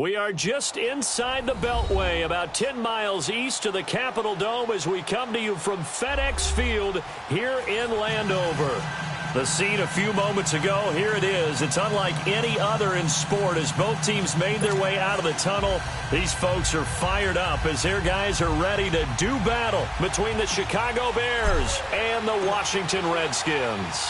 We are just inside the Beltway, about 10 miles east of the Capitol Dome as we come to you from FedEx Field here in Landover. The scene a few moments ago, here it is. It's unlike any other in sport as both teams made their way out of the tunnel. These folks are fired up as their guys are ready to do battle between the Chicago Bears and the Washington Redskins.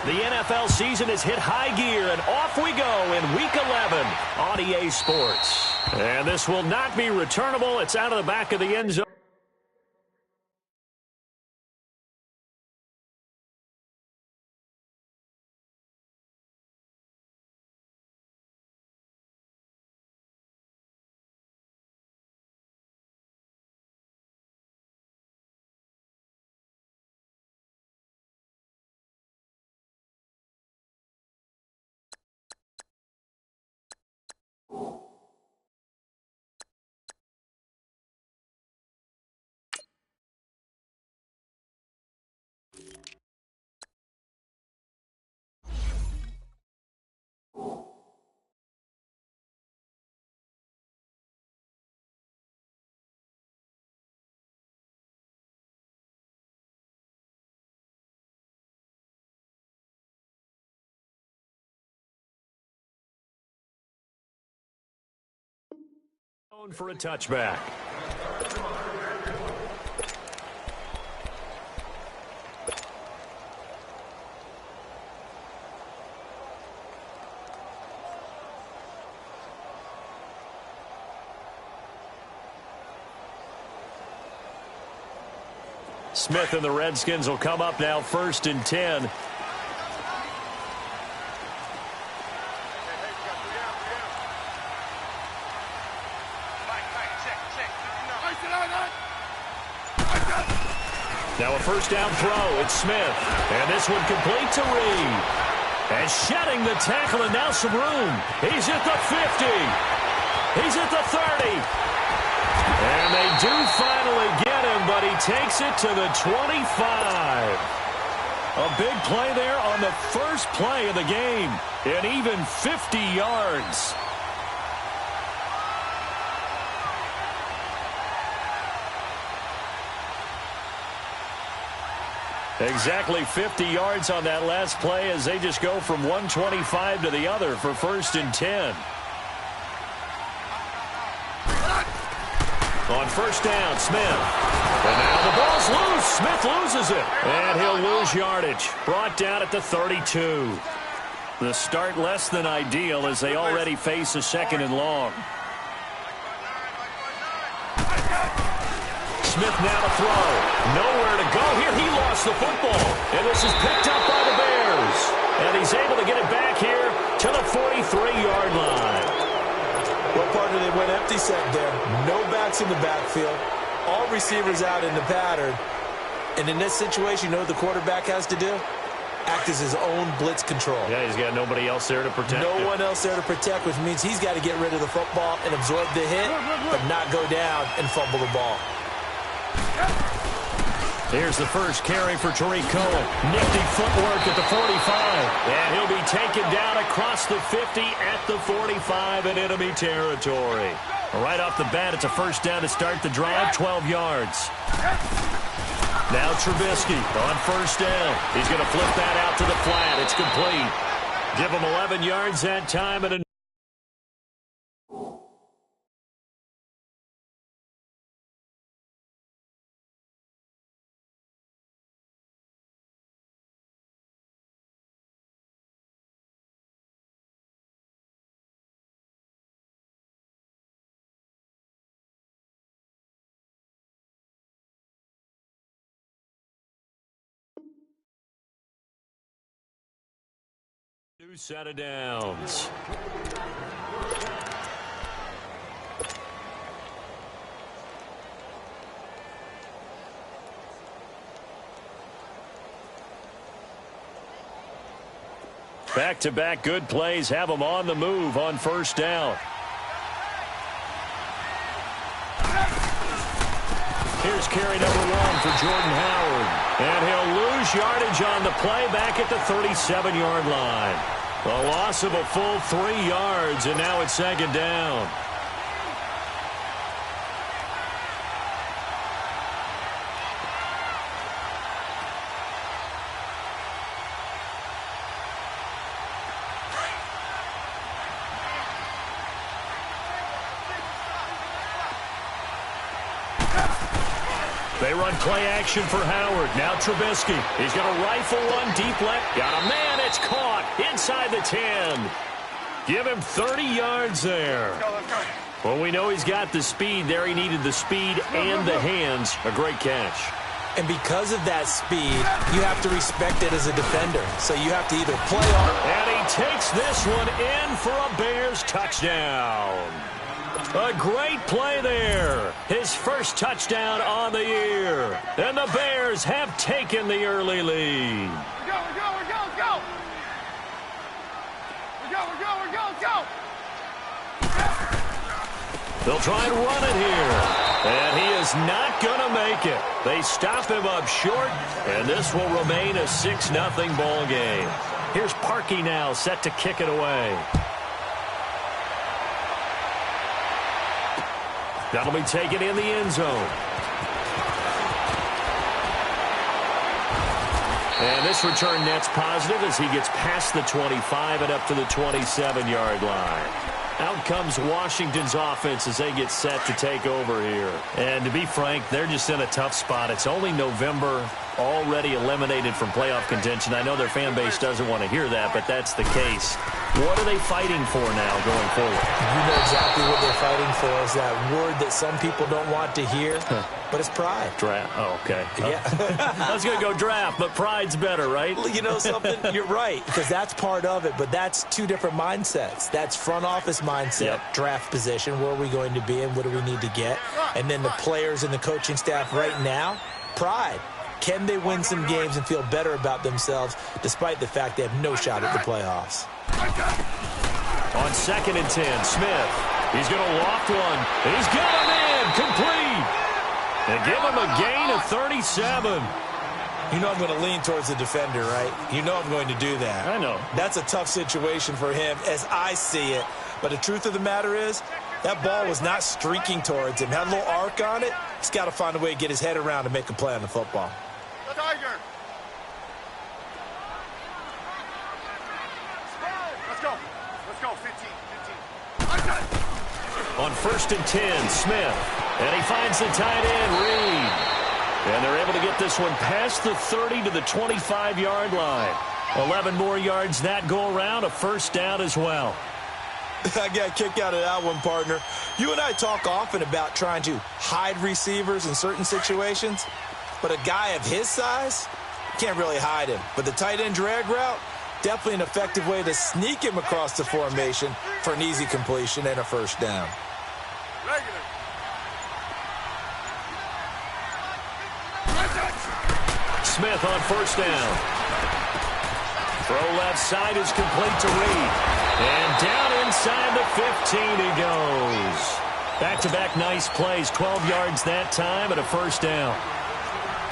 The NFL season has hit high gear, and off we go in Week 11 on EA Sports. And this will not be returnable. It's out of the back of the end zone. For a touchback. Smith and the Redskins will come up now, 1st and 10. Now a first down throw. It's Smith. And this one complete to Reed. And shedding the tackle and now some room. He's at the 50. He's at the 30. And they do finally get him, but he takes it to the 25. A big play there on the first play of the game. And even 50 yards. Exactly 50 yards on that last play as they just go from 125 to the other for 1st and 10. On 1st down, Smith. And now the ball's loose. Smith loses it. And he'll lose yardage. Brought down at the 32. The start less than ideal as they already face a 2nd and long. Smith now to throw. Nowhere to go here. He lost the football. And this is picked up by the Bears. And he's able to get it back here to the 43-yard line. Well, partner, they went empty set there. No backs in the backfield. All receivers out in the pattern. And in this situation, you know what the quarterback has to do? Act as his own blitz control. Yeah, he's got nobody else there to protect him. No one else there to protect, which means he's got to get rid of the football and absorb the hit, but not go down and fumble the ball. Here's the first carry for Tariq Cohen. Nifty footwork at the 45. And he'll be taken down across the 50 at the 45 in enemy territory. Right off the bat, it's a first down to start the drive, 12 yards. Now Trubisky on 1st down. He's going to flip that out to the flat. It's complete. Give him 11 yards that time and a new set of downs. Back-to-back good plays have them on the move on 1st down. Here's carry number 1 for Jordan Howard. And he'll lose yardage on the play back at the 37-yard line. A loss of a full 3 yards, and now it's 2nd down. They run play action for Howard. Now Trubisky. He's going to rifle one deep left. Got a man. It's caught inside the 10. Give him 30 yards there. Let's go. Well, we know he's got the speed there. He needed the speed and the hands. A great catch. And because of that speed, you have to respect it as a defender. So you have to either play on. And he takes this one in for a Bears touchdown. A great play there. His first touchdown on the year. And the Bears have taken the early lead. Go. They'll try and run it here. And he is not going to make it. They stop him up short, and this will remain a 6-0 ball game. Here's Parkey now, set to kick it away. That'll be taken in the end zone. And this return net's positive as he gets past the 25 and up to the 27-yard line. Out comes Washington's offense as they get set to take over here. And to be frank, they're just in a tough spot. It's only November, already eliminated from playoff contention. I know their fan base doesn't want to hear that, but that's the case. What are they fighting for now going forward? You know exactly what they're fighting for is that word that some people don't want to hear, but it's pride. Draft. Oh, okay. Yeah. I was going to go draft, but pride's better, right? You know something? You're right, because that's part of it, but that's two different mindsets. That's front office mindset, draft position, where are we going to be and what do we need to get? And then the players and the coaching staff right now, pride. Can they win some games and feel better about themselves despite the fact they have no shot at the playoffs? On 2nd and 10, Smith. He's going to loft one. He's got him in. Complete. And give him a gain of 37. You know I'm going to lean towards the defender, right? You know I'm going to do that. I know. That's a tough situation for him as I see it. But the truth of the matter is, that ball was not streaking towards him. Had a little arc on it. He's got to find a way to get his head around and make a play on the football. Tiger. Let's go. 15. On 1st and 10, Smith. And he finds the tight end, Reed. And they're able to get this one past the 30 to the 25-yard line. 11 more yards that go around, a first down as well. I got a kick out of that one, partner. You and I talk often about trying to hide receivers in certain situations, but a guy of his size can't really hide him. But the tight end drag route, definitely an effective way to sneak him across the formation for an easy completion and a first down. Smith on first down. Throw left side is complete to Reed. And down inside the 15 he goes. Back-to-back nice plays, 12 yards that time and a first down.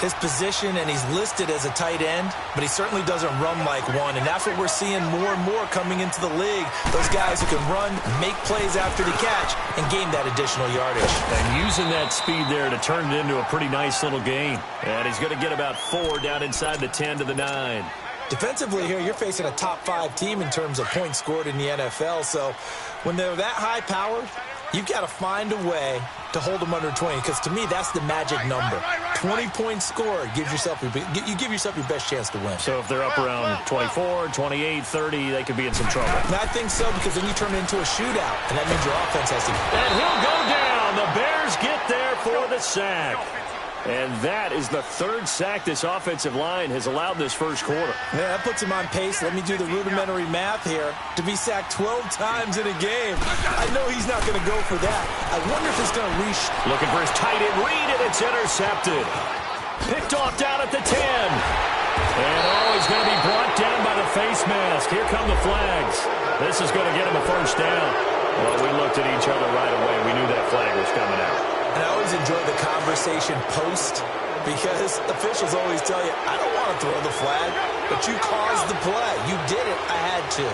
His position, and he's listed as a tight end, but he certainly doesn't run like one, and that's what we're seeing more and more coming into the league. Those guys who can run, make plays after the catch, and gain that additional yardage. And using that speed there to turn it into a pretty nice little gain. And he's going to get about 4 down inside the 10 to the 9. Defensively here, you're facing a top-5 team in terms of points scored in the NFL, so when they're that high-powered, you've got to find a way to hold them under 20, because to me, that's the magic number. 20 points scored gives yourself you give yourself your best chance to win. So if they're up around 24, 28, 30, they could be in some trouble. And I think so, because then you turn it into a shootout, and that means your offense has to. And he'll go down. The Bears get there for the sack. And that is the 3rd sack this offensive line has allowed this first quarter. Yeah, that puts him on pace. Let me do the rudimentary math here. To be sacked 12 times in a game, I know he's not going to go for that. I wonder if he's going to reach. Looking for his tight end Reed, and it's intercepted. Picked off down at the 10. And he's going to be brought down by the face mask. Here come the flags. This is going to get him a first down. Well, we looked at each other right away. We knew that flag was coming out. And I always enjoy the conversation post, because officials always tell you, I don't want to throw the flag, but you caused the play. You did it. I had to.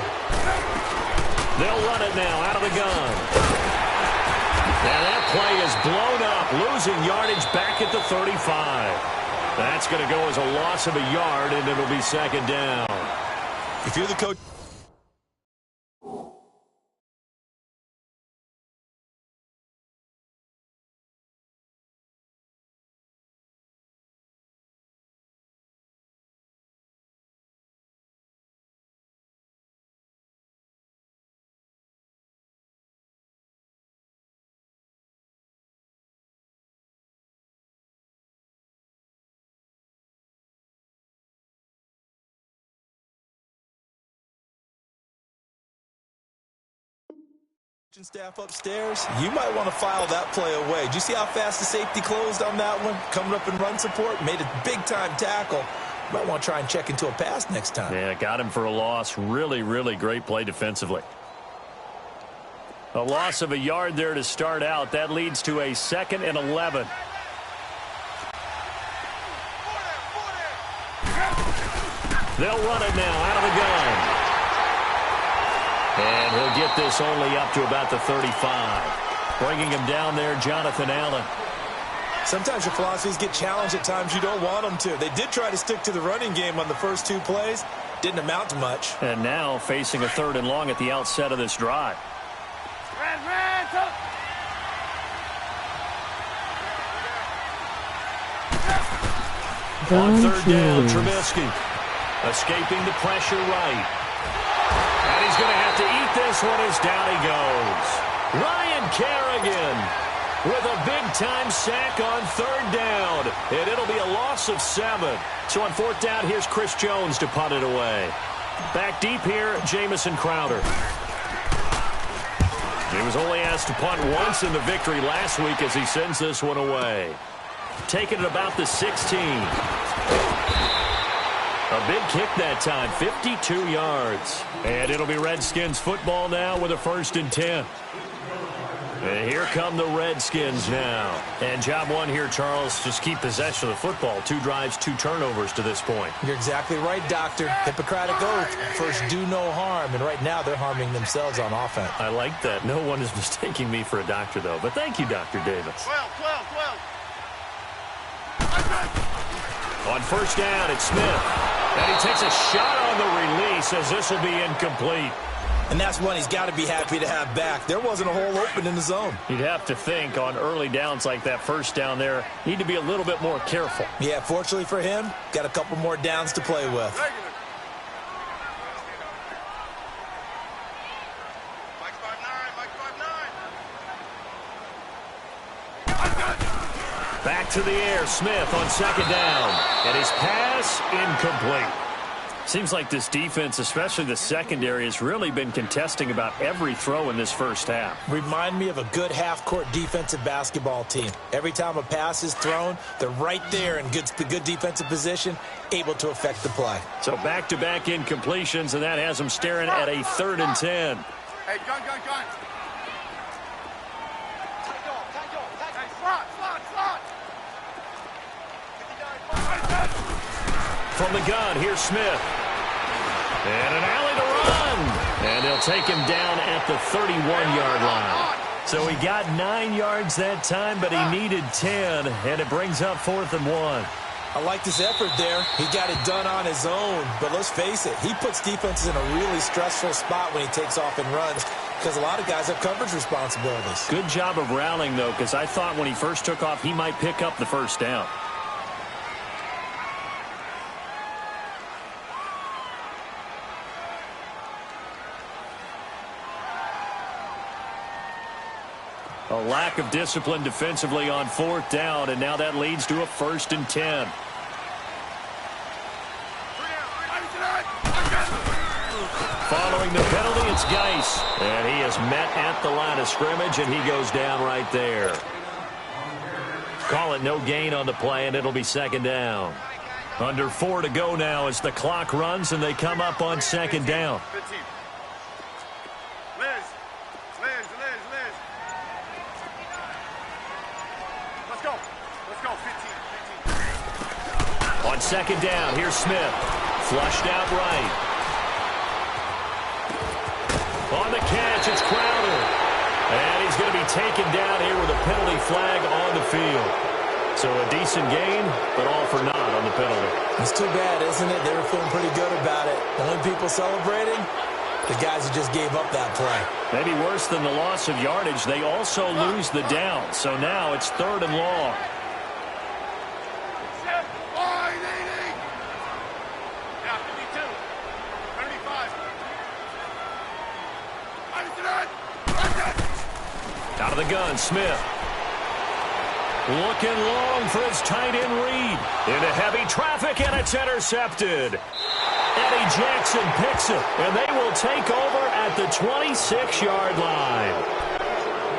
They'll run it now out of the gun. And that play is blown up, losing yardage back at the 35. That's going to go as a loss of a yard, and it'll be 2nd down. If you're the coach. Staff upstairs, you might want to file that play away. Did you see how fast the safety closed on that one? Coming up in run support, made a big-time tackle. Might want to try and check into a pass next time. Yeah, got him for a loss. Really, really great play defensively. A loss of a yard there to start out. That leads to a 2nd and 11. They'll run it now out of the gun. And he'll get this only up to about the 35. Bringing him down there, Jonathan Allen. Sometimes your philosophies get challenged at times you don't want them to. They did try to stick to the running game on the first 2 plays. Didn't amount to much. And now facing a 3rd and long at the outset of this drive. On 3rd down, Trubisky. Escaping the pressure right. And he's going to have to eat this one as down he goes. Ryan Kerrigan with a big-time sack on 3rd down. And it'll be a loss of 7. So on 4th down, here's Chris Jones to punt it away. Back deep here, Jamison Crowder. He was only asked to punt once in the victory last week as he sends this one away. Taking it about the 16. A big kick that time, 52 yards. And it'll be Redskins football now with a 1st and 10. And here come the Redskins now. And job one here, Charles, just keep possession of the football. 2 drives, 2 turnovers to this point. You're exactly right, Doctor. Hippocratic oath. First, do no harm. And right now, they're harming themselves on offense. I like that. No one is mistaking me for a doctor, though. But thank you, Dr. Davis. 12. On 1st down, it's Smith. And he takes a shot on the release as this will be incomplete. And that's one he's got to be happy to have back. There wasn't a hole open in the zone. You'd have to think on early downs like that 1st down there, need to be a little bit more careful. Yeah, fortunately for him, got a couple more downs to play with. Mike 5'9", Back to the air, Smith on 2nd down. And his pass incomplete. Seems like this defense, especially the secondary, has really been contesting about every throw in this 1st half. Remind me of a good half-court defensive basketball team. Every time a pass is thrown, they're right there in good defensive position, able to affect the play. So back-to-back incompletions, and that has them staring at a 3rd and 10. Hey, gun. Hey, slot. From the gun, here's Smith. And an alley to run. And they'll take him down at the 31-yard line. So he got 9 yards that time, but he needed 10, and it brings up 4th and 1. I like this effort there. He got it done on his own, but let's face it, he puts defenses in a really stressful spot when he takes off and runs because a lot of guys have coverage responsibilities. Good job of rallying, though, because I thought when he first took off, he might pick up the 1st down. A lack of discipline defensively on 4th down, and now that leads to a 1st and 10. Following the penalty, it's Geis. And he is met at the line of scrimmage, and he goes down right there. Call it no gain on the play, and it'll be 2nd down. Under 4 to go now as the clock runs, and they come up on 2nd down. Liz. Let's go. 15. On 2nd down, here's Smith. Flushed out right. On the catch, it's Crowder. And he's going to be taken down here with a penalty flag on the field. So a decent gain, but all for naught on the penalty. It's too bad, isn't it? They were feeling pretty good about it. The only people celebrating, the guys who just gave up that play. Maybe worse than the loss of yardage, they also lose the down. So now it's 3rd and long. Out of the gun, Smith. Looking long for his tight end read. Into heavy traffic, and it's intercepted. Eddie Jackson picks it, and they will take over at the 26-yard line.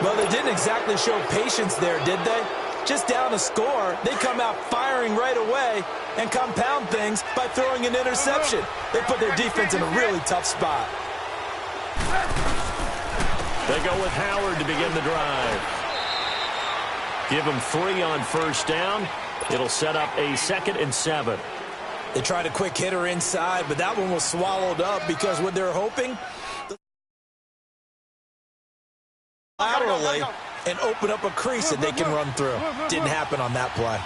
Well, they didn't exactly show patience there, did they? Just down a score, they come out firing right away and compound things by throwing an interception. They put their defense in a really tough spot. They go with Howard to begin the drive. Give him 3 on first down. It'll set up a 2nd and 7. They tried a quick hitter inside, but that one was swallowed up because what they're hoping laterally and open up a crease that they can run through. Didn't happen on that play.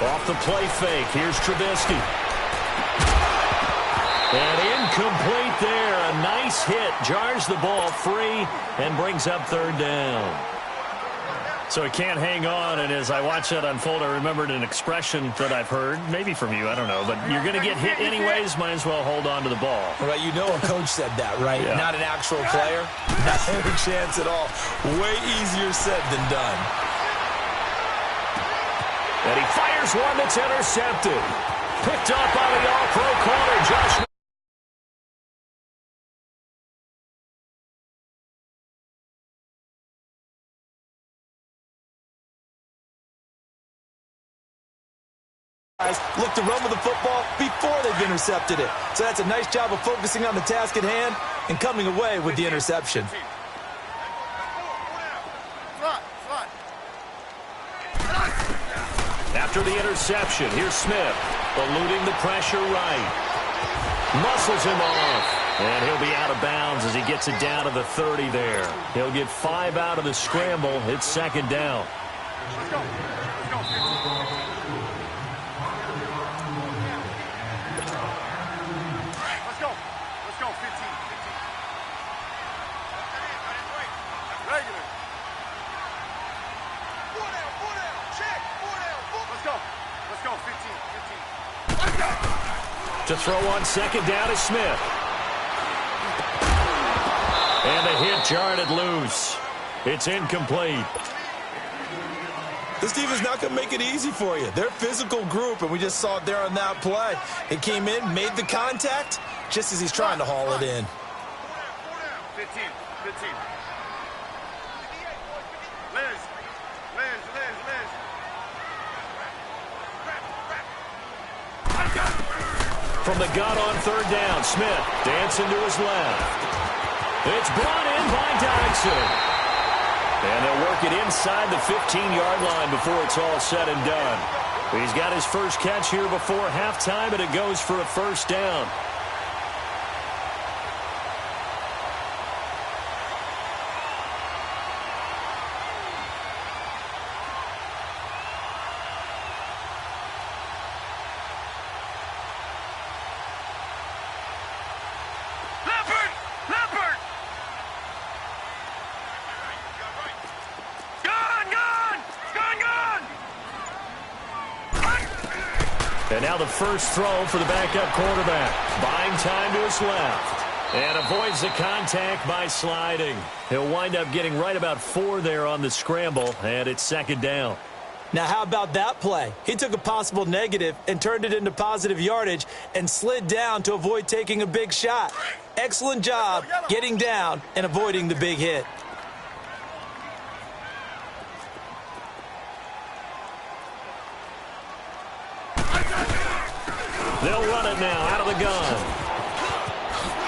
Off the play fake, here's Trubisky. And incomplete there. A nice hit. Jars the ball free and brings up 3rd down. So he can't hang on, and as I watch that unfold, I remembered an expression that I've heard, maybe from you, I don't know, but you're going to get hit anyways, might as well hold on to the ball. Right, you know a coach said that, right? Yeah. Not an actual player. Not a chance at all. Way easier said than done. And he fires one that's intercepted. Picked up by the all-pro corner, Josh. Look to run with the football before they've intercepted it. So that's a nice job of focusing on the task at hand and coming away with the interception. After the interception, here's Smith, eluding the pressure right. Muscles him off, and he'll be out of bounds as he gets it down to the 30 there. He'll get 5 out of the scramble. It's 2nd down. Let's go. Let's go. Let's go, 15. Regular. 4 down. Check. 4 down. Let's go. Let's go, 15. Let's go. To throw on 2nd down is Smith. And the hit jarred it loose. It's incomplete. This team is not going to make it easy for you. They're a physical group, and we just saw it there on that play. It came in, made the contact, just as he's trying to haul it in. 15. Liz. From the gun on 3rd down, Smith dancing to his left. It's brought in by Dodson. And they'll work it inside the 15-yard line before it's all said and done. He's got his first catch here before halftime, and it goes for a 1st down. And now the first throw for the backup quarterback. Buying time to his left. And avoids the contact by sliding. He'll wind up getting right about 4 there on the scramble, and it's 2nd down. Now, how about that play? He took a possible negative and turned it into positive yardage and slid down to avoid taking a big shot. Excellent job getting down and avoiding the big hit. They'll run it now out of the gun.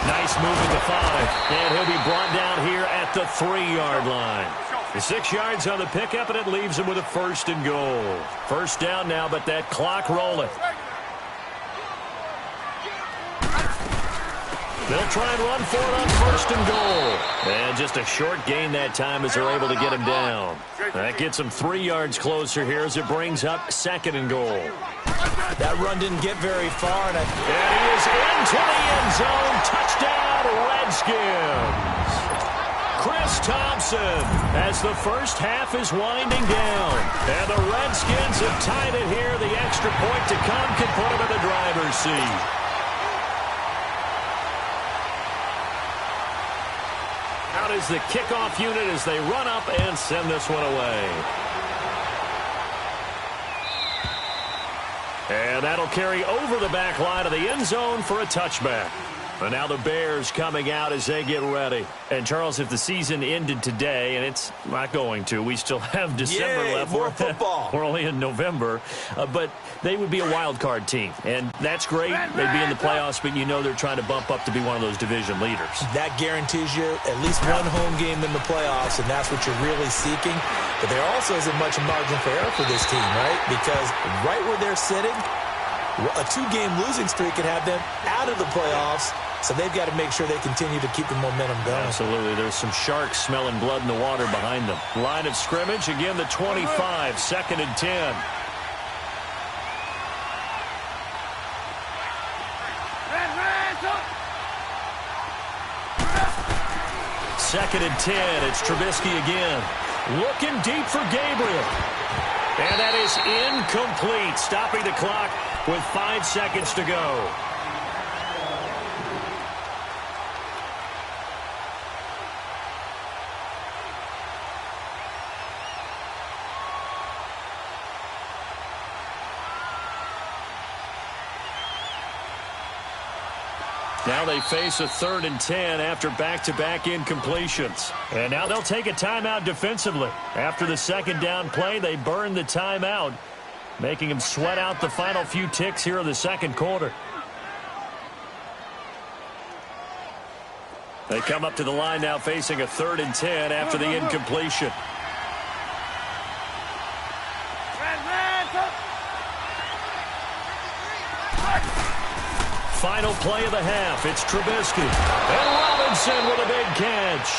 Nice move at the 5. And he'll be brought down here at the 3-yard line. The 6 yards on the pickup, and it leaves him with a 1st and goal. 1st down now, but that clock rolling. They'll try and run for it on 1st and goal. And just a short gain that time as they're able to get him down. That gets him 3 yards closer here as it brings up 2nd and goal. That run didn't get very far. And he is into the end zone. Touchdown, Redskins. Chris Thompson as the first half is winding down. And the Redskins have tied it here. The extra point to come can put them in the driver's seat. Out is the kickoff unit as they run up and send this one away. And that'll carry over the back line of the end zone for a touchback. And now the Bears coming out as they get ready. And, Charles, if the season ended today, and it's not going to, we still have December left. More football. We're only in November. But they would be a wild card team. And that's great. They'd be in the playoffs, but you know they're trying to bump up to be one of those division leaders. That guarantees you at least one home game in the playoffs, and that's what you're really seeking. But there also isn't much margin for error for this team, right? Because right where they're sitting, a 2-game losing streak could have them out of the playoffs. So they've got to make sure they continue to keep the momentum going. Absolutely. There's some sharks smelling blood in the water behind them. Line of scrimmage, again, the 25, 2nd and 10. Second and 10. It's Trubisky again. Looking deep for Gabriel. And that is incomplete. Stopping the clock with 5 seconds to go. Now they face a 3rd and 10 after back-to-back incompletions. And now they'll take a timeout defensively. After the 2nd down play, they burn the timeout, making them sweat out the final few ticks here in the 2nd quarter. They come up to the line now facing a 3rd and 10 after the incompletion. Final play of the half. It's Trubisky. And Robinson with a big catch.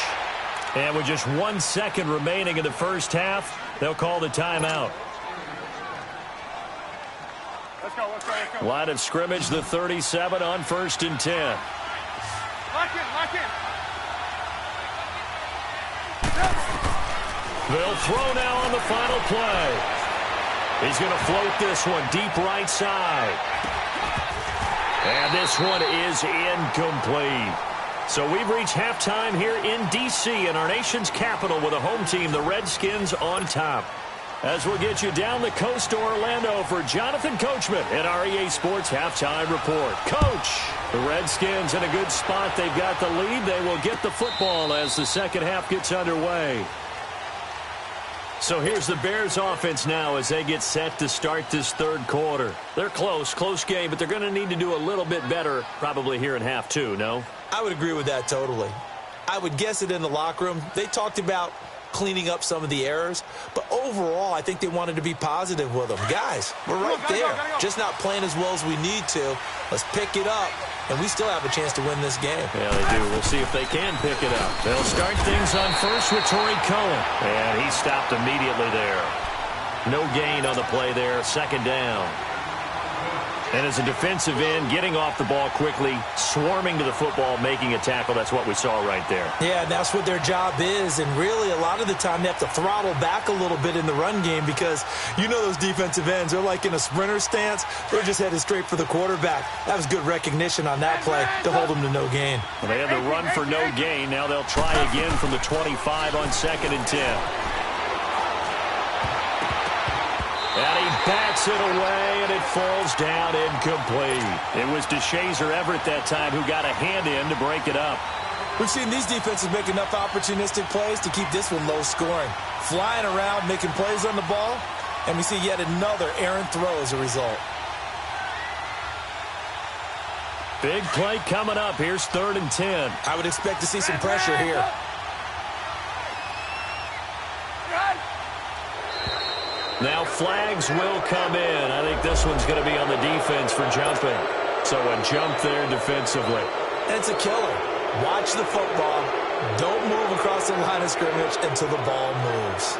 And with just 1 second remaining in the first half, they'll call the timeout. Let's go, let's go, let's go. Line of scrimmage, the 37 on 1st and 10. Lock in, lock in. They'll throw now on the final play. He's going to float this one deep right side. And this one is incomplete. So we've reached halftime here in D.C. in our nation's capital with a home team, the Redskins, on top. As we'll get you down the coast to Orlando for Jonathan Coachman in our EA Sports Halftime Report. Coach, the Redskins in a good spot. They've got the lead. They will get the football as the second half gets underway. So here's the Bears offense now as they get set to start this 3rd quarter. They're close game, but they're going to need to do a little bit better probably here in half 2, no? I would agree with that totally. I would guess it in the locker room. They talked about cleaning up some of the errors, but overall I think they wanted to be positive with them. Guys, we're right there, just not playing as well as we need to. Let's pick it up, and we still have a chance to win this game. Yeah, they do. We'll see if they can pick it up. They'll start things on first with Torrey Cohen, and he stopped immediately there. No gain on the play there, 2nd down. And as a defensive end, getting off the ball quickly, swarming to the football, making a tackle. That's what we saw right there. Yeah, that's what their job is. And really, a lot of the time, they have to throttle back a little bit in the run game because you know those defensive ends, they're like in a sprinter stance. They're just headed straight for the quarterback. That was good recognition on that play to hold them to no gain. Well, they had the run for no gain. Now they'll try again from the 25 on 2nd and 10. And he bats it away, and it falls down incomplete. It was DeShazer Everett that time who got a hand in to break it up. We've seen these defenses make enough opportunistic plays to keep this one low scoring. Flying around, making plays on the ball, and we see yet another errant throw as a result. Big play coming up. Here's 3rd and 10. I would expect to see some pressure here. Now flags will come in. I think this one's going to be on the defense for jumping. So a jump there defensively. And it's a killer. Watch the football. Don't move across the line of scrimmage until the ball moves.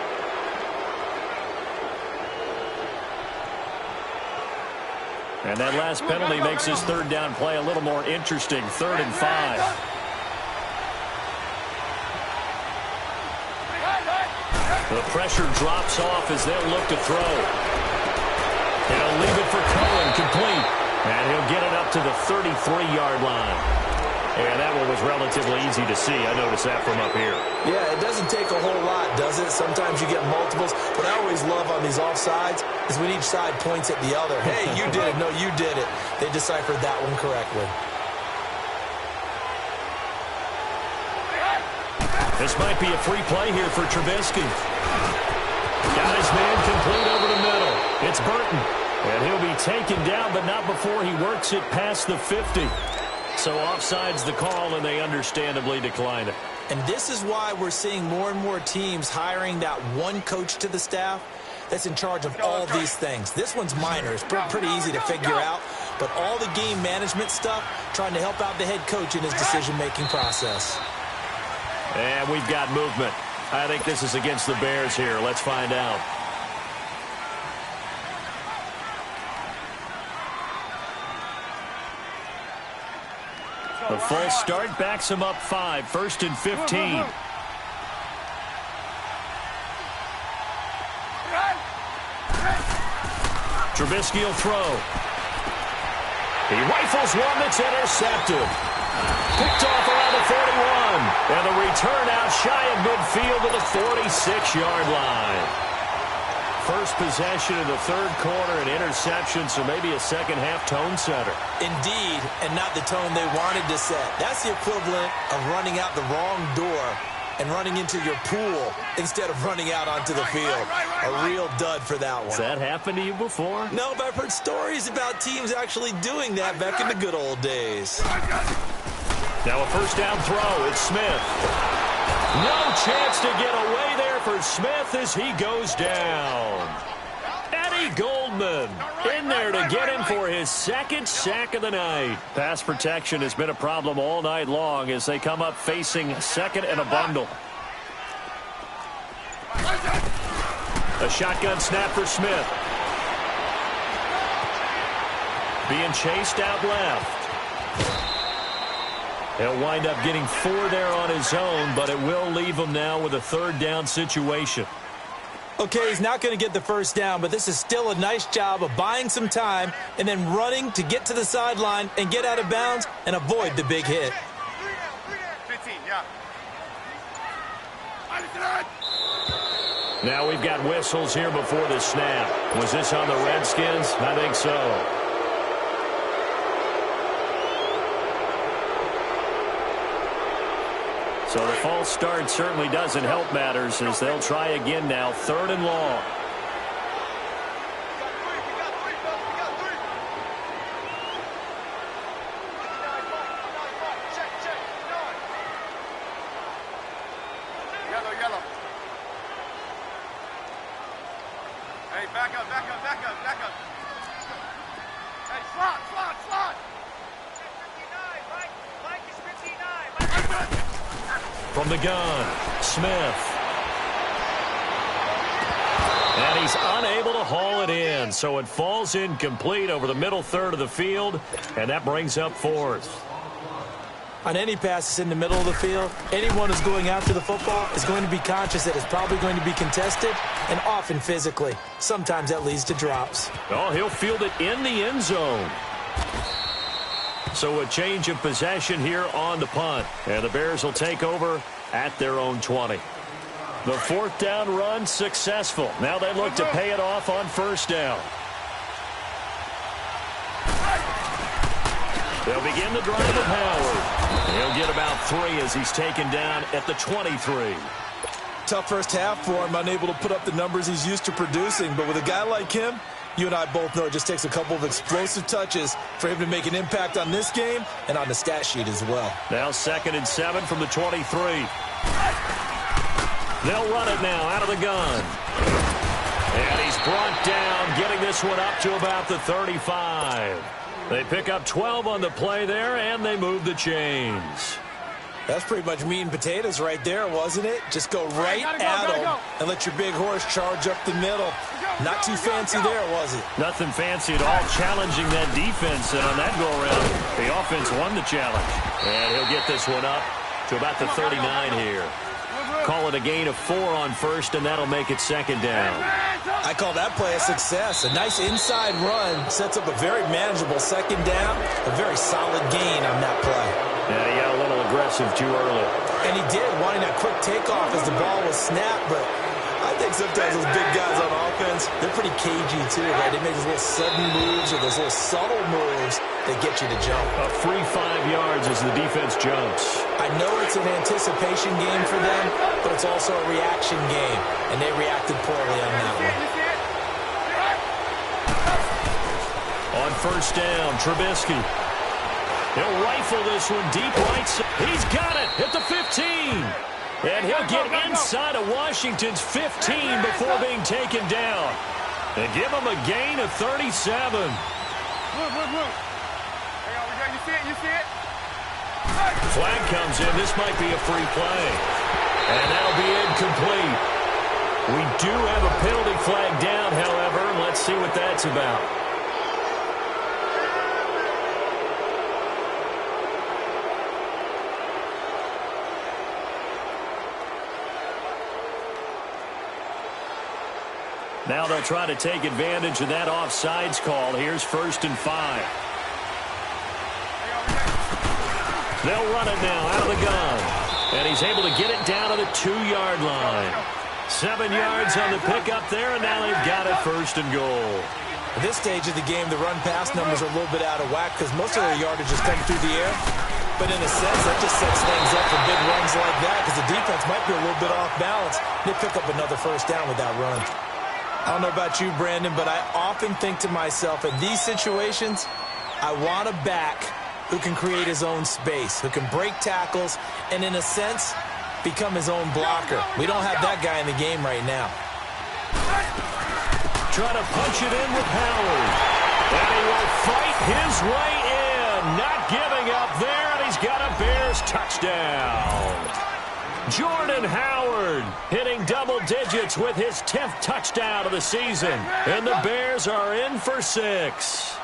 And that last penalty makes this 3rd down play a little more interesting. 3rd and 5. The pressure drops off as they'll look to throw. He'll leave it for Cohen, complete. And he'll get it up to the 33-yard line. And that one was relatively easy to see. I noticed that from up here. Yeah, it doesn't take a whole lot, does it? Sometimes you get multiples. What I always love on these offsides is when each side points at the other. Hey, you did it. No, you did it. They deciphered that one correctly. This might be a free play here for Trubisky. Got his man complete over the middle. It's Burton. And he'll be taken down, but not before he works it past the 50. So offside's the call, and they understandably decline it. And this is why we're seeing more and more teams hiring that one coach to the staff that's in charge of all these things. This one's minor. It's pretty easy to figure out. But all the game management stuff, trying to help out the head coach in his decision-making process. And we've got movement. I think this is against the Bears here. Let's find out. The false start backs him up 5. 1st and 15. Trubisky will throw. He rifles one that's intercepted. Picked off around the 41. And the return out shy of midfield to the 46-yard line. First possession in the third quarter, an interception, so maybe a second-half tone setter. Indeed, and not the tone they wanted to set. That's the equivalent of running out the wrong door and running into your pool instead of running out onto the field. A real dud for that one. Has that happened to you before? No, but I've heard stories about teams actually doing that back in the good old days. Now a first down throw. It's Smith. No chance to get away there for Smith as he goes down. Eddie Goldman in there to get him for his second sack of the night. Pass protection has been a problem all night long as they come up facing second and a bundle. A shotgun snap for Smith. Being chased out left. He'll wind up getting 4 there on his own, but it will leave him now with a third down situation. Okay, he's not going to get the first down, but this is still a nice job of buying some time and then running to get to the sideline and get out of bounds and avoid the big hit. 15, yeah. Now we've got whistles here before the snap. Was this on the Redskins? I think so. So the false start certainly doesn't help matters as they'll try again now. 3rd and long. Yellow. Hey, back up. Hey, slot. Mike is 59. From the gun, Smith. And he's unable to haul it in, so it falls incomplete over the middle third of the field, and that brings up 4th. On any passes in the middle of the field, anyone who's going after the football is going to be conscious that it's probably going to be contested and often physically. Sometimes that leads to drops. Oh, he'll field it in the end zone. So a change of possession here on the punt. And the Bears will take over at their own 20. The 4th down run successful. Now they look to pay it off on 1st down. They'll begin the drive with Howard. He'll get about 3 as he's taken down at the 23. Tough first half for him, unable to put up the numbers he's used to producing. But with a guy like him, you and I both know it just takes a couple of explosive touches for him to make an impact on this game and on the stat sheet as well. Now 2nd and 7 from the 23. They'll run it now out of the gun. And he's brought down, getting this one up to about the 35. They pick up 12 on the play there, and they move the chains. That's pretty much meat and potatoes right there, wasn't it? Just go right at him and let your big horse charge up the middle. Not too fancy there, was it? Nothing fancy at all, challenging that defense. And on that go-around, the offense won the challenge. And he'll get this one up to about the 39 here. Call it a gain of 4 on 1st, and that'll make it 2nd down. I call that play a success. A nice inside run sets up a very manageable 2nd down. A very solid gain on that play. Yeah, he got a little aggressive too early. And he did, wanting that quick takeoff as the ball was snapped. But I think sometimes those big guys on offense, they're pretty cagey too, right? They make those little sudden moves or those little subtle moves that get you to jump. A free 5 yards as the defense jumps. I know it's an anticipation game for them, but it's also a reaction game, and they reacted poorly on that one. On first down, Trubisky. He'll rifle this one deep right. He's got it at the 15. And he'll get inside of Washington's 15 before being taken down. And give him a gain of 37. Look. You see it? Flag comes in. This might be a free play. And that'll be incomplete. We do have a penalty flag down, however. Let's see what that's about. Now they'll try to take advantage of that offsides call. Here's 1st and 5. They'll run it now out of the gun. And he's able to get it down to the 2-yard line. 7 yards on the pickup there, and now they've got it 1st and goal. At this stage of the game, the run-pass numbers are a little bit out of whack because most of their yardage is coming through the air. But in a sense, that just sets things up for big runs like that because the defense might be a little bit off balance. They pick up another 1st down with that run. I don't know about you, Brandon, but I often think to myself, in these situations, I want a back who can create his own space, who can break tackles, and in a sense, become his own blocker. We don't have that guy in the game right now. Trying to punch it in with Howard. And he will fight his way in. Not giving up there, and he's got a Bears touchdown. Jordan Howard hitting double digits with his 10th touchdown of the season. And the Bears are in for 6.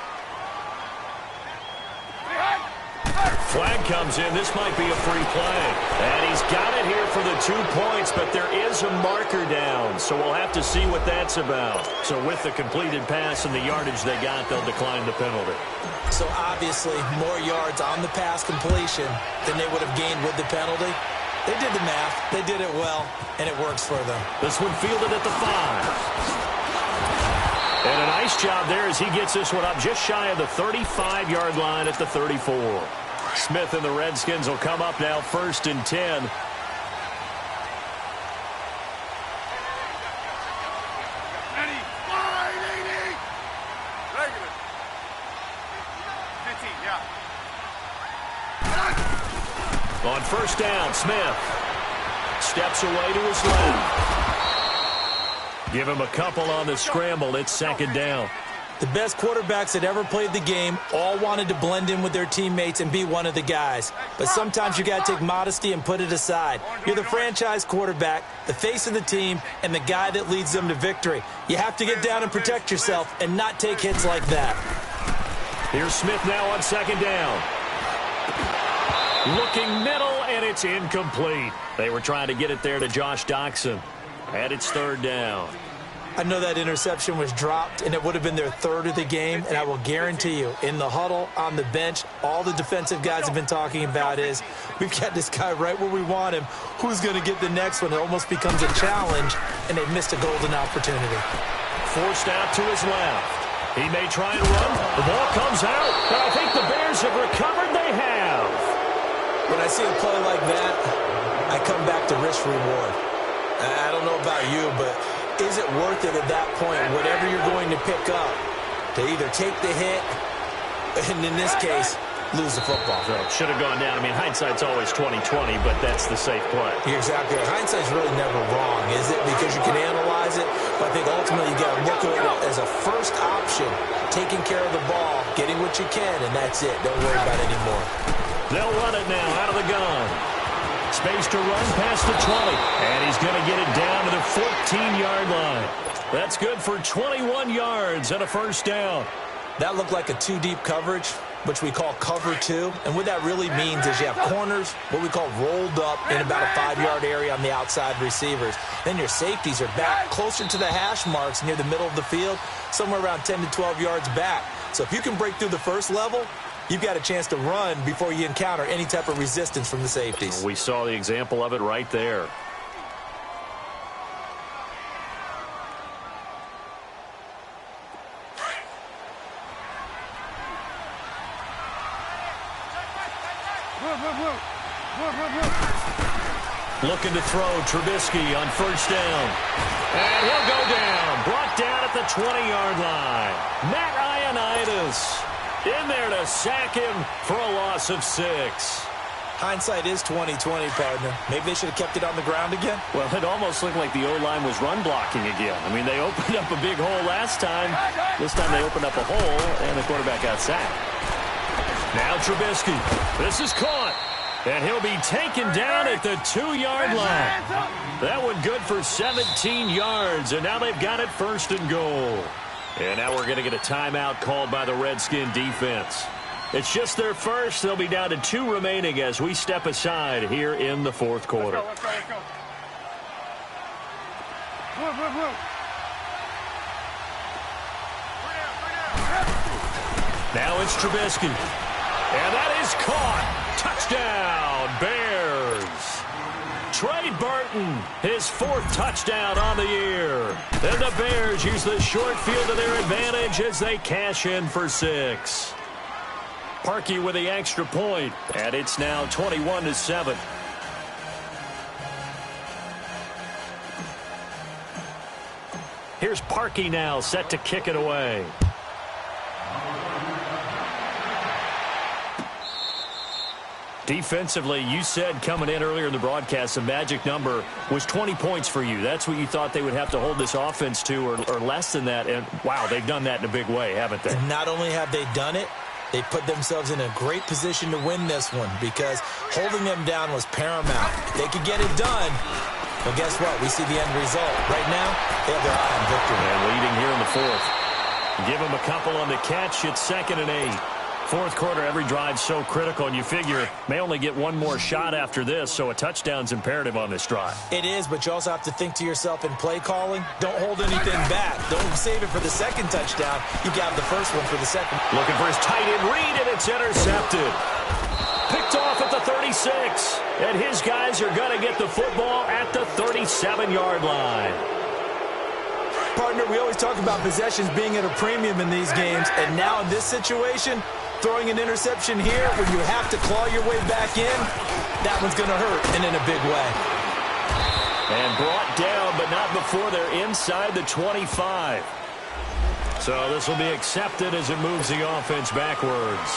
Flag comes in. This might be a free play. And he's got it here for the 2 points, but there is a marker down. So we'll have to see what that's about. So with the completed pass and the yardage they got, they'll decline the penalty. So obviously more yards on the pass completion than they would have gained with the penalty. They did the math. They did it well, and it works for them. This one fielded at the 5. And a nice job there as he gets this one up just shy of the 35-yard line at the 34. Smith and the Redskins will come up now 1st and 10. On first down, Smith steps away to his left. Give him a couple on the scramble. It's 2nd down. The best quarterbacks that ever played the game all wanted to blend in with their teammates and be one of the guys. But sometimes you got to take modesty and put it aside. You're the franchise quarterback, the face of the team, and the guy that leads them to victory. You have to get down and protect yourself and not take hits like that. Here's Smith now on 2nd down. Looking middle, and it's incomplete. They were trying to get it there to Josh Doxson. And it's 3rd down. I know that interception was dropped, and it would have been their 3rd of the game, and I will guarantee you, in the huddle, on the bench, all the defensive guys have been talking about is, we've got this guy right where we want him. Who's going to get the next one? It almost becomes a challenge, and they've missed a golden opportunity. Forced out to his left. He may try and run. The ball comes out, but I think the Bears have recovered. They have. When I see a play like that, I come back to risk-reward. I don't know about you, but is it worth it at that point, whatever you're going to pick up, to either take the hit, and in this case, lose the football? So it should have gone down. I mean, hindsight's always 20/20, but that's the safe play. You're exactly right. Hindsight's really never wrong, is it? Because you can analyze it, but I think ultimately you got to look at it as a first option, taking care of the ball, getting what you can, and that's it. Don't worry about it anymore. They'll run it now out of the gun. Space to run past the 20. And he's going to get it down to the 14-yard line. That's good for 21 yards and a 1st down. That looked like a 2-deep coverage, which we call cover 2. And what that really means is you have corners, what we call rolled up in about a 5-yard area on the outside receivers. Then your safeties are back closer to the hash marks near the middle of the field, somewhere around 10 to 12 yards back. So if you can break through the first level, you've got a chance to run before you encounter any type of resistance from the safeties. We saw the example of it right there. Looking to throw, Trubisky on first down. And he'll go down. Brought down at the 20-yard line. Matt Ioannidis in there to sack him for a loss of 6. Hindsight is 20/20, partner. Maybe they should have kept it on the ground again. Well, it almost looked like the O-line was run blocking again. I mean, they opened up a big hole last time. This time they opened up a hole, and the quarterback got sacked. Now Trubisky. This is caught. And he'll be taken down at the 2-yard line. That one good for 17 yards, and now they've got it first and goal. And now we're going to get a timeout called by the Redskin defense. It's just their first. They'll be down to 2 remaining as we step aside here in the fourth quarter. Let's go. Move. Now it's Trubisky. And that is caught. Touchdown, Bears. Trey Burton, his 4th touchdown on the year. And the Bears use the short field to their advantage as they cash in for 6. Parkey with the extra point, and it's now 21-7. Here's Parkey now set to kick it away. Defensively, you said coming in earlier in the broadcast, the magic number was 20 points for you. That's what you thought they would have to hold this offense to, or less than that. And, wow, they've done that in a big way, haven't they? And not only have they done it, they put themselves in a great position to win this one because holding them down was paramount. If they could get it done, well, guess what? We see the end result. Right now, they have their eye on victory. And leading here in the 4th. Give them a couple on the catch. It's 2nd and 8. Fourth quarter, every drive so critical, and you figure may only get one more shot after this, so a touchdown's imperative on this drive. It is, but you also have to think to yourself in play calling, don't hold anything back. Don't save it for the second touchdown. You got the first one for the second. Looking for his tight end read, and it's intercepted. Picked off at the 36, and his guys are going to get the football at the 37-yard line. Partner, we always talk about possessions being at a premium in these games, and now in this situation, throwing an interception here when you have to claw your way back in, that one's going to hurt, and in a big way. And brought down, but not before they're inside the 25. So this will be accepted as it moves the offense backwards.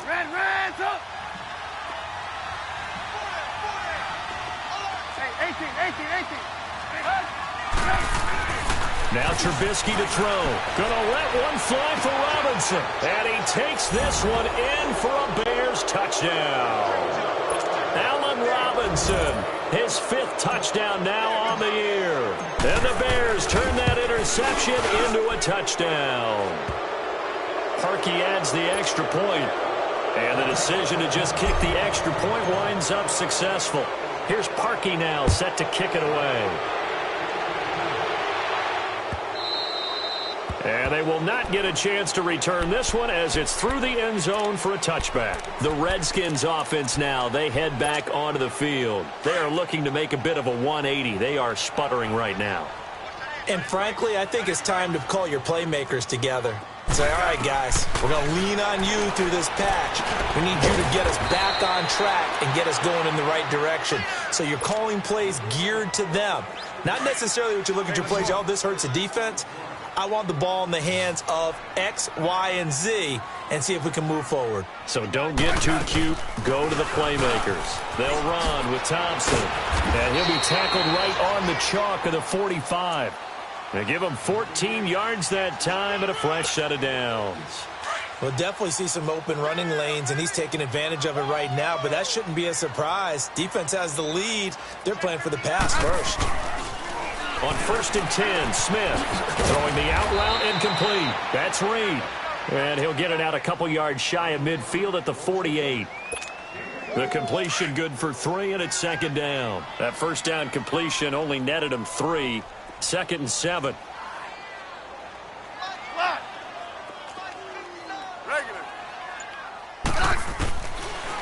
Hands up. Hey, 18. Now Trubisky to throw. Gonna let one fly for Robinson. And he takes this one in for a Bears touchdown. Allen Robinson, his 5th touchdown now on the year. And the Bears turn that interception into a touchdown. Parkey adds the extra point. And the decision to just kick the extra point winds up successful. Here's Parkey now set to kick it away. And they will not get a chance to return this one as it's through the end zone for a touchback. The Redskins offense now, they head back onto the field. They are looking to make a bit of a 180. They are sputtering right now. And frankly, I think it's time to call your playmakers together. Say, all right, guys, we're going to lean on you through this patch. We need you to get us back on track and get us going in the right direction. So you're calling plays geared to them. Not necessarily what you look at your plays, oh, this hurts the defense. I want the ball in the hands of X, Y, and Z and see if we can move forward. So don't get too cute. Go to the playmakers. They'll run with Thompson. And he'll be tackled right on the chalk of the 45. They give him 14 yards that time and a fresh set of downs. We'll definitely see some open running lanes, and he's taking advantage of it right now, but that shouldn't be a surprise. Defense has the lead. They're playing for the pass first. On 1st and 10, Smith throwing the out route incomplete. That's Reed. And he'll get it out a couple yards shy of midfield at the 48. The completion good for 3, and it's 2nd down. That first down completion only netted him 3. 2nd and 7.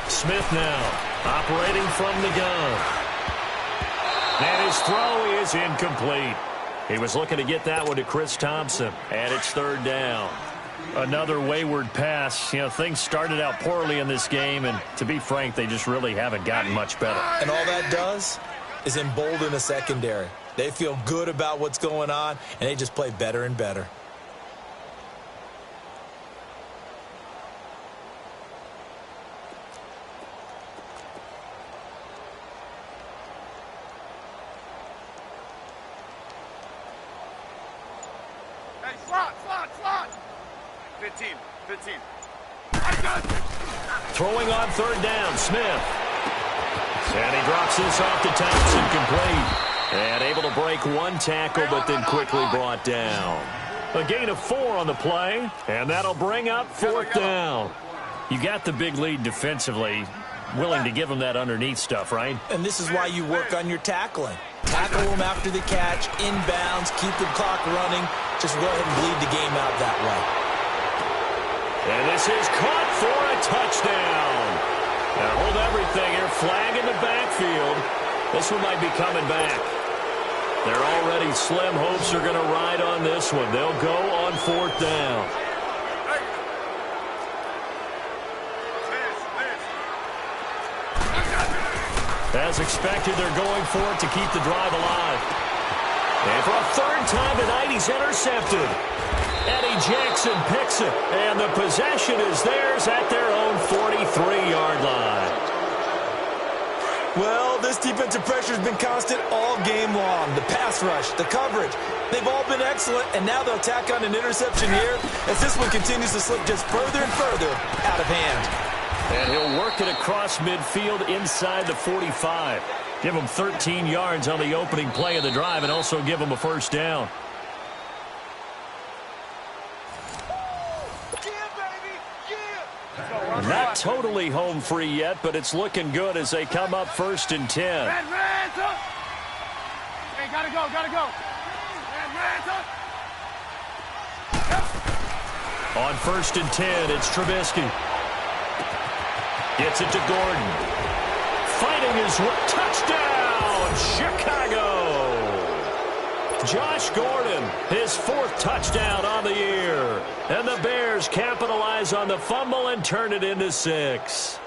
Smith now operating from the gun. And his throw is incomplete. He was looking to get that one to Chris Thompson, and it's third down. Another wayward pass. You know, things started out poorly in this game, and to be frank, they just really haven't gotten much better. And all that does is embolden the secondary. They feel good about what's going on, and they just play better and better. Hey, slot. 15. I got you. Throwing on third down, Smith. And he drops this off to Thompson, complete. And able to break one tackle, but then quickly brought down. A gain of 4 on the play, and that'll bring up fourth down. You got the big lead defensively, willing to give them that underneath stuff, right? And this is why you work on your tackling. Tackle them after the catch, inbounds, keep the clock running. Just go ahead and bleed the game out that way. And this is caught for a touchdown. Now hold everything here. Flag in the backfield. This one might be coming back. They're already slim hopes are going to ride on this one. They'll go on fourth down. As expected, they're going for it to keep the drive alive. And for a third time tonight, he's intercepted. Eddie Jackson picks it, and the possession is theirs at their own 43-yard line. Well, this defensive pressure has been constant all game long. The pass rush, the coverage, they've all been excellent, and now they'll tack on an interception here as this one continues to slip just further and further out of hand. And he'll work it across midfield inside the 45. Give him 13 yards on the opening play of the drive and also give him a first down. Not totally home free yet, but it's looking good as they come up first and 10. Hey, gotta go. On first and 10, it's Trubisky. Gets it to Gordon. Fighting his way. Touchdown, Chicago. Josh Gordon, his 4th touchdown on the year. And the Bears capitalize on the fumble and turn it into 6.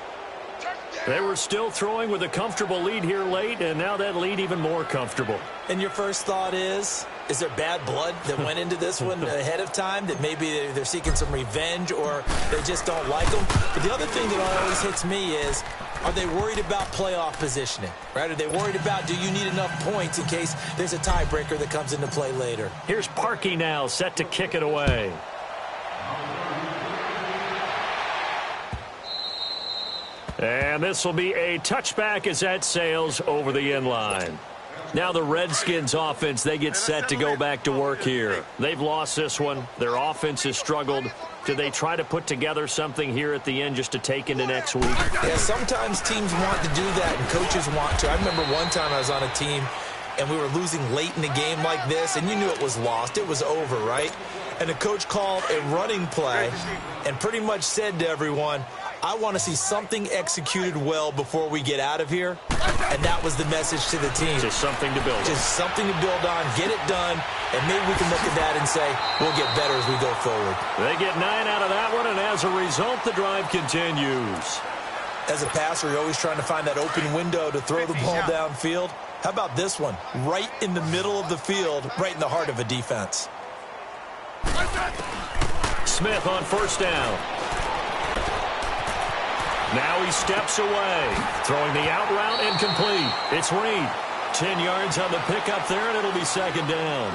They were still throwing with a comfortable lead here late, and now that lead even more comfortable. And your first thought is there bad blood that went into this one ahead of time, that maybe they're seeking some revenge or they just don't like them? But the other thing that always hits me is, are they worried about playoff positioning? Right? Are they worried about, do you need enough points in case there's a tiebreaker that comes into play later? Here's Parkey now, set to kick it away. And this will be a touchback as that sails over the end line. Now the Redskins offense, they get set to go back to work here. They've lost this one. Their offense has struggled. Do they try to put together something here at the end just to take into next week? Yeah, sometimes teams want to do that and coaches want to. I remember one time I was on a team and we were losing late in the game like this, and you knew it was lost. It was over, right? And the coach called a running play and pretty much said to everyone, I want to see something executed well before we get out of here. And that was the message to the team. Just something to build on. Just something to build on, get it done, and maybe we can look at that and say, we'll get better as we go forward. They get 9 out of that one, and as a result, the drive continues. As a passer, you're always trying to find that open window to throw the ball downfield. How about this one? Right in the middle of the field, right in the heart of a defense. Smith on first down. Now he steps away, throwing the out route incomplete. It's Reed. 10 yards on the pickup there, and it'll be second down.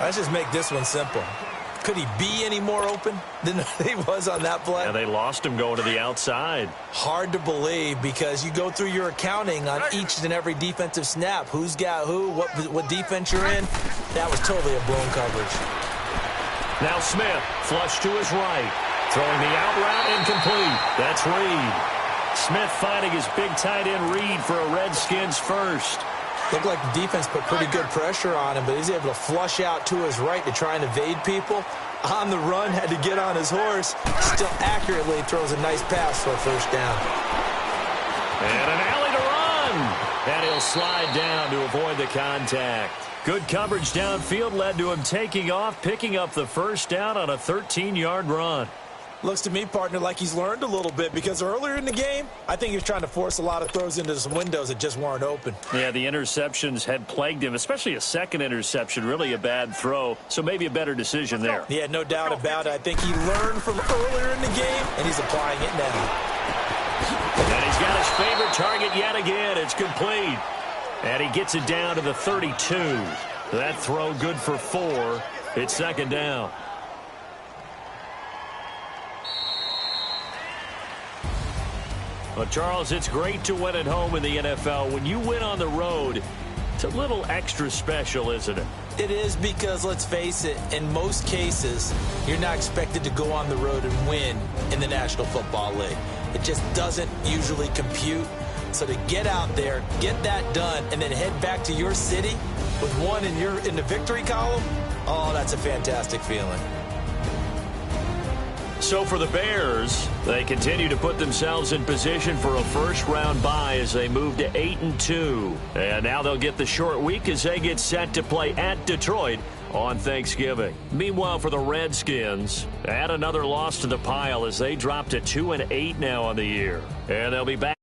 Let's just make this one simple. Could he be any more open than he was on that play? And they lost him going to the outside. Hard to believe because you go through your accounting on each and every defensive snap. Who's got who, what defense you're in. That was totally a blown coverage. Now Smith, flush to his right. Throwing the out route incomplete. That's Reed. Smith finding his big tight end Reed for a Redskins first. Looked like the defense put pretty good pressure on him, but he's able to flush out to his right to try and evade people. On the run, had to get on his horse. Still accurately throws a nice pass for a first down. And an alley to run. And he'll slide down to avoid the contact. Good coverage downfield led to him taking off, picking up the first down on a 13-yard run. Looks to me, partner, like he's learned a little bit because earlier in the game, I think he was trying to force a lot of throws into some windows that just weren't open. Yeah, the interceptions had plagued him, especially a second interception, really a bad throw, so maybe a better decision there. Yeah, no doubt about it. I think he learned from earlier in the game, and he's applying it now. And he's got his favorite target yet again. It's complete. And he gets it down to the 32. That throw good for 4. It's second down. Well, Charles, it's great to win at home in the NFL. When you win on the road, it's a little extra special, isn't it? It is because, let's face it, in most cases, you're not expected to go on the road and win in the National Football League. It just doesn't usually compute. So to get out there, get that done, and then head back to your city with one in the victory column, oh, that's a fantastic feeling. So for the Bears, they continue to put themselves in position for a first-round bye as they move to 8-2. And now they'll get the short week as they get set to play at Detroit on Thanksgiving. Meanwhile, for the Redskins, add another loss to the pile as they drop to 2-8 now on the year. And they'll be back.